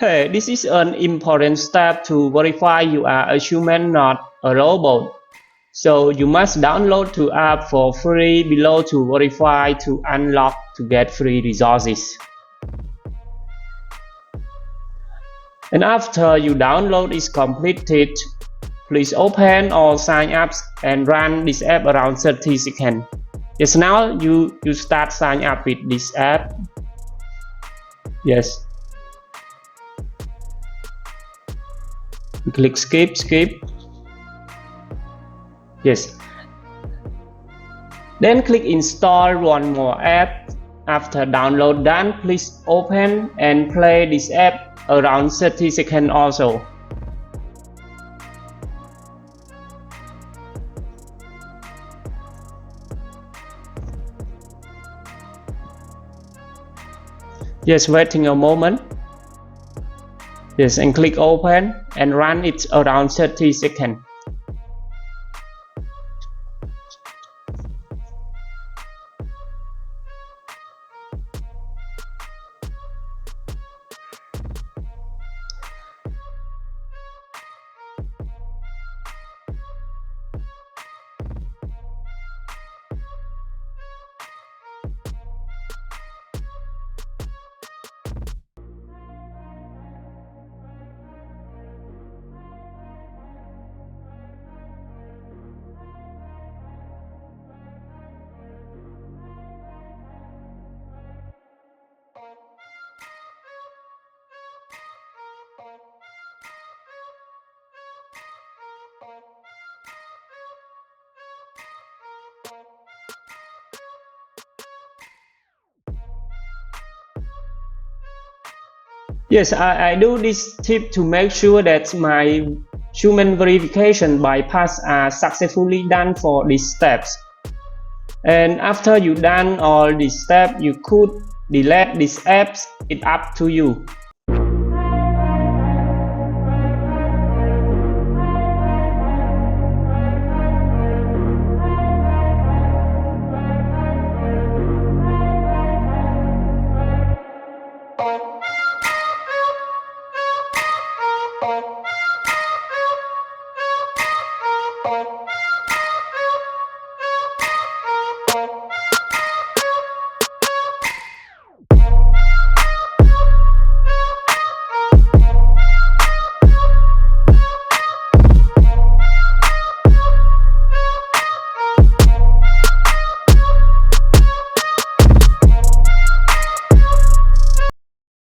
Hey, this is an important step to verify you are a human, not a robot. So you must download the app for free below to verify to unlock to get free resources. And after you download is completed, please open or sign up and run this app around 30 seconds. Yes, now you start sign up with this app. Yes. Click skip. Yes. Then click install one more app. After download done, please open and play this app around 30 seconds also. Yes, waiting a moment. Yes, and click open and run it around 30 seconds. Yes, I do this tip to make sure that my human verification bypass are successfully done for these steps. And after you done all these steps, you could delete these apps. It's up to you.